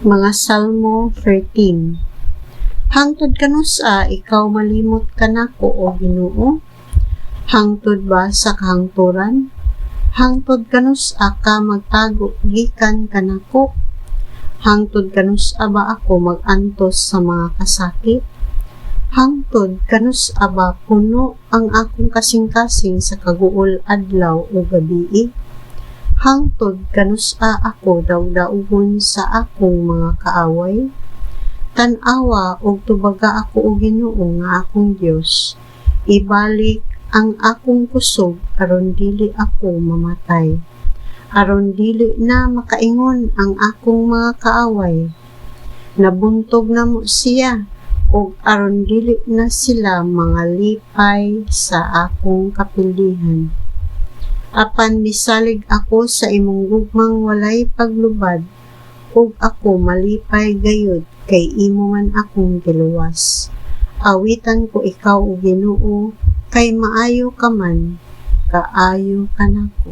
Mga Salmo 13. Hangtod kanusa ikaw malimot kanako o Ginoo? Hangtod ba sa kahangturan? Hangtod kanusa ka magtago gikan kanako? Hangtod kanusa ba ako magantos sa mga kasakit? Hangtod kanusa ba puno ang akong kasing-kasing sa kaguol adlaw o gabii? Hangtod kanusa ako daw-dauhon sa akong mga kaaway? Tan-awa og tubaga ako o Ginoo nga akong Dios. Ibalik ang akong kusog aron dili ako mamatay. Aron dili na makaingon ang akong mga kaaway. Nabuntog na mo siya og aron dili na sila mga lipay sa akong kapilihan. Apan misalig ako sa imong gugmang walay paglubad, ug ako malipay gayud kay imo man akong giluwas. Awitan ko ikaw o Ginoo, kay maayo ka man, kaayo ka nako.